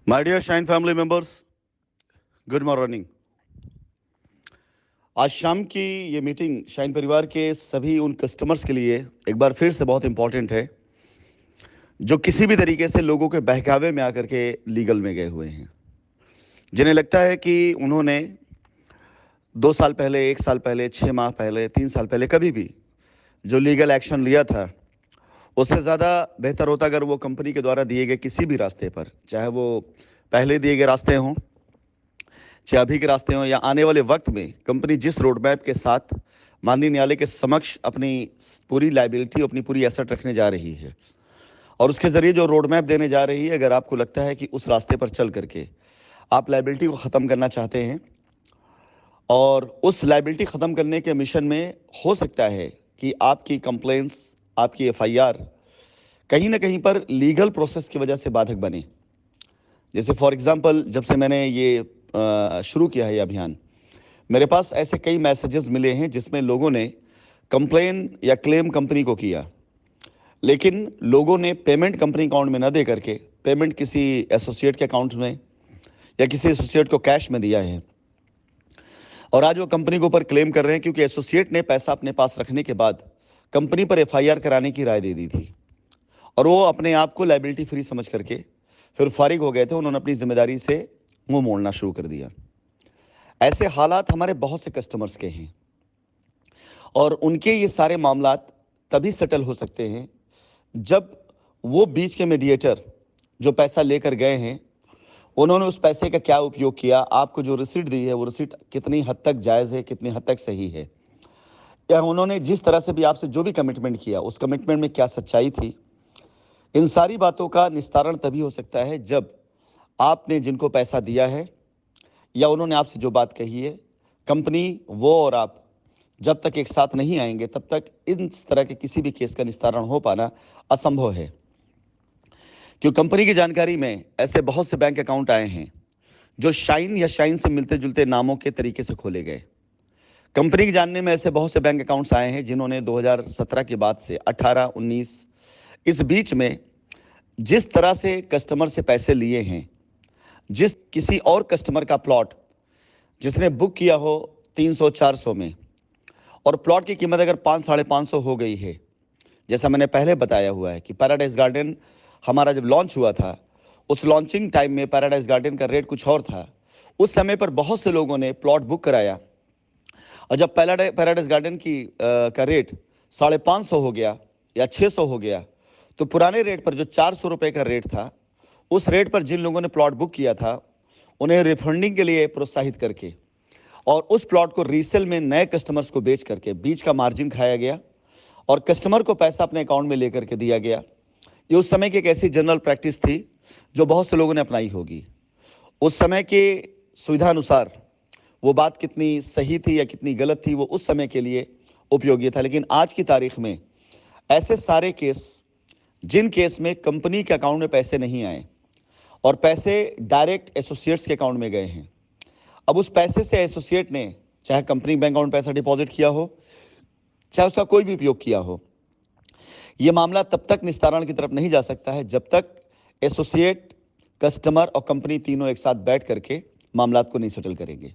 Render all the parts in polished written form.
My dear Shine family members, good morning. आज शाम की ये मीटिंग शाइन परिवार के सभी उन कस्टमर्स के लिए एक बार फिर से बहुत इंपॉर्टेंट है जो किसी भी तरीके से लोगों के बहकावे में आकर के लीगल में गए हुए हैं, जिन्हें लगता है कि उन्होंने 2 साल पहले, 1 साल पहले, 6 माह पहले, 3 साल पहले कभी भी जो लीगल एक्शन लिया था उससे ज़्यादा बेहतर होता अगर वो कंपनी के द्वारा दिए गए किसी भी रास्ते पर, चाहे वो पहले दिए गए रास्ते हों, चाहे अभी के रास्ते हों या आने वाले वक्त में कंपनी जिस रोड मैप के साथ माननीय न्यायालय के समक्ष अपनी पूरी लाइबिलिटी, अपनी पूरी एसेट रखने जा रही है और उसके ज़रिए जो रोड मैप देने जा रही है, अगर आपको लगता है कि उस रास्ते पर चल करके आप लाइबिलिटी को ख़त्म करना चाहते हैं और उस लाइबिलिटी ख़त्म करने के मिशन में हो सकता है कि आपकी कंप्लेंट्स, आपकी एफआईआर कहीं ना कहीं पर लीगल प्रोसेस की वजह से बाधक बने। जैसे फॉर एग्जांपल, जब से मैंने ये शुरू किया है ये अभियान, मेरे पास ऐसे कई मैसेजेस मिले हैं जिसमें लोगों ने कंप्लेन या क्लेम कंपनी को किया, लेकिन लोगों ने पेमेंट कंपनी अकाउंट में न दे करके पेमेंट किसी एसोसिएट के अकाउंट में या किसी एसोसिएट को कैश में दिया है और आज वो कंपनी के ऊपर क्लेम कर रहे हैं क्योंकि एसोसिएट ने पैसा अपने पास रखने के बाद कंपनी पर एफआईआर कराने की राय दे दी थी और वो अपने आप को लाइबिलिटी फ्री समझ करके फिर फारिग हो गए थे। उन्होंने अपनी जिम्मेदारी से मुंह मोड़ना शुरू कर दिया। ऐसे हालात हमारे बहुत से कस्टमर्स के हैं और उनके ये सारे मामलात तभी सेटल हो सकते हैं जब वो बीच के मीडिएटर जो पैसा लेकर गए हैं, उन्होंने उस पैसे का क्या उपयोग किया, आपको जो रिसीट दी है वो रिसीट कितनी हद तक जायज़ है, कितनी हद तक सही है, या उन्होंने जिस तरह से भी आपसे जो भी कमिटमेंट किया उस कमिटमेंट में क्या सच्चाई थी। इन सारी बातों का निस्तारण तभी हो सकता है जब आपने जिनको पैसा दिया है या उन्होंने आपसे जो बात कही है, कंपनी, वो और आप जब तक एक साथ नहीं आएंगे तब तक इस तरह के किसी भी केस का निस्तारण हो पाना असंभव है। क्योंकि कंपनी की जानकारी में ऐसे बहुत से बैंक अकाउंट आए हैं जो शाइन या शाइन से मिलते जुलते नामों के तरीके से खोले गए। कंपनी के जानने में ऐसे बहुत से बैंक अकाउंट्स आए हैं जिन्होंने 2017 के बाद से 18, 19 इस बीच में जिस तरह से कस्टमर से पैसे लिए हैं, जिस किसी और कस्टमर का प्लॉट जिसने बुक किया हो 300-400 में और प्लॉट की कीमत अगर 500-550 हो गई है, जैसा मैंने पहले बताया हुआ है कि पैराडाइज गार्डन हमारा जब लॉन्च हुआ था, उस लॉन्चिंग टाइम में पैराडाइज गार्डन का रेट कुछ और था। उस समय पर बहुत से लोगों ने प्लॉट बुक कराया और जब पैराडाइज गार्डन का रेट 550 हो गया या 600 हो गया, तो पुराने रेट पर जो 400 रुपये का रेट था, उस रेट पर जिन लोगों ने प्लॉट बुक किया था उन्हें रिफंडिंग के लिए प्रोत्साहित करके और उस प्लॉट को रीसेल में नए कस्टमर्स को बेच करके बीच का मार्जिन खाया गया और कस्टमर को पैसा अपने अकाउंट में लेकर के दिया गया। ये उस समय की एक ऐसी जनरल प्रैक्टिस थी जो बहुत से लोगों ने अपनाई होगी। उस समय के सुविधा अनुसार वो बात कितनी सही थी या कितनी गलत थी वो उस समय के लिए उपयोगी था, लेकिन आज की तारीख में ऐसे सारे केस, जिन केस में कंपनी के अकाउंट में पैसे नहीं आए और पैसे डायरेक्ट एसोसिएट्स के अकाउंट में गए हैं, अब उस पैसे से एसोसिएट ने चाहे कंपनी बैंक अकाउंट पैसा डिपॉजिट किया हो, चाहे उसका कोई भी उपयोग किया हो, ये मामला तब तक निस्तारण की तरफ नहीं जा सकता है जब तक एसोसिएट, कस्टमर और कंपनी तीनों एक साथ बैठ करके मामलात को नहीं सेटल करेंगे।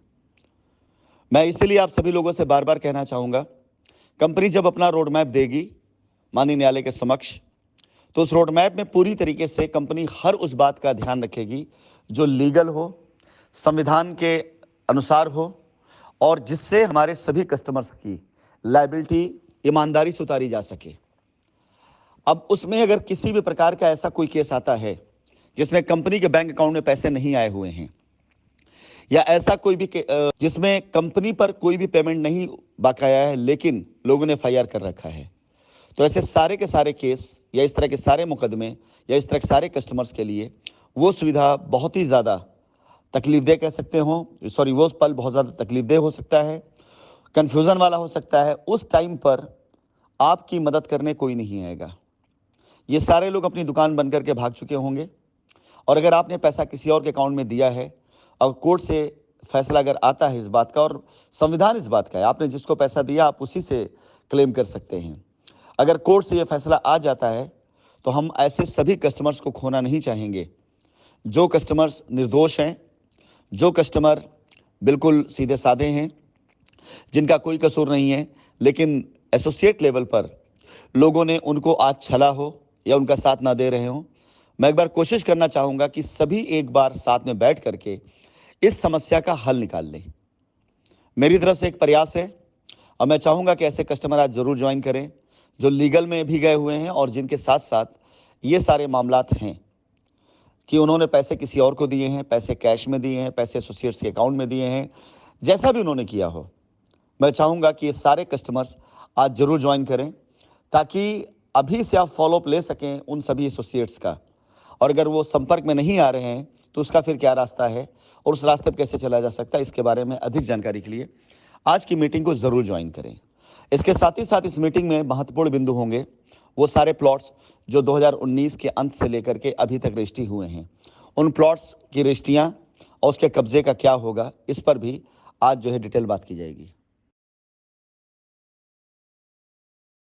मैं इसीलिए आप सभी लोगों से बार बार कहना चाहूँगा, कंपनी जब अपना रोड मैप देगी माननीय न्यायालय के समक्ष, तो उस रोड मैप में पूरी तरीके से कंपनी हर उस बात का ध्यान रखेगी जो लीगल हो, संविधान के अनुसार हो और जिससे हमारे सभी कस्टमर्स की लायबिलिटी ईमानदारी से उतारी जा सके। अब उसमें अगर किसी भी प्रकार का ऐसा कोई केस आता है जिसमें कंपनी के बैंक अकाउंट में पैसे नहीं आए हुए हैं या ऐसा कोई भी जिसमें कंपनी पर कोई भी पेमेंट नहीं बकाया है लेकिन लोगों ने एफआईआर कर रखा है, तो ऐसे सारे के सारे केस या इस तरह के सारे मुकदमे या इस तरह के सारे कस्टमर्स के लिए वो सुविधा बहुत ही ज़्यादा तकलीफदेह कह सकते हो, सॉरी, वो पल बहुत ज़्यादा तकलीफदेह हो सकता है, कन्फ्यूज़न वाला हो सकता है। उस टाइम पर आपकी मदद करने कोई नहीं आएगा। ये सारे लोग अपनी दुकान बंद करके भाग चुके होंगे और अगर आपने पैसा किसी और के अकाउंट में दिया है और कोर्ट से फैसला अगर आता है इस बात का, और संविधान इस बात का है, आपने जिसको पैसा दिया आप उसी से क्लेम कर सकते हैं। अगर कोर्ट से ये फैसला आ जाता है तो हम ऐसे सभी कस्टमर्स को खोना नहीं चाहेंगे जो कस्टमर्स निर्दोष हैं, जो कस्टमर बिल्कुल सीधे साधे हैं, जिनका कोई कसूर नहीं है, लेकिन एसोसिएट लेवल पर लोगों ने उनको आज छला हो या उनका साथ ना दे रहे हों, मैं एक बार कोशिश करना चाहूँगा कि सभी एक बार साथ में बैठ करके इस समस्या का हल निकाल लें। मेरी तरफ से एक प्रयास है और मैं चाहूँगा कि ऐसे कस्टमर आज ज़रूर ज्वाइन करें, जो लीगल में भी गए हुए हैं और जिनके साथ-साथ ये सारे मामलात हैं कि उन्होंने पैसे किसी और को दिए हैं, पैसे कैश में दिए हैं, पैसे एसोसिएट्स के अकाउंट में दिए हैं, जैसा भी उन्होंने किया हो। मैं चाहूँगा कि ये सारे कस्टमर्स आज ज़रूर ज्वाइन करें, ताकि अभी से आप फॉलोअप ले सकें उन सभी एसोसिएट्स का। और अगर वो संपर्क में नहीं आ रहे हैं, तो उसका फिर क्या रास्ता है और उस रास्ते पर कैसे चला जा सकता है, इसके बारे में अधिक जानकारी के लिए आज की मीटिंग को ज़रूर ज्वाइन करें। इसके साथ ही साथ इस मीटिंग में महत्वपूर्ण बिंदु होंगे, वो सारे प्लॉट्स जो 2019 के अंत से लेकर के अभी तक रजिस्ट्री हुए हैं, उन प्लॉट्स की रजिस्ट्रियाँ और उसके कब्जे का क्या होगा, इस पर भी आज जो है डिटेल बात की जाएगी।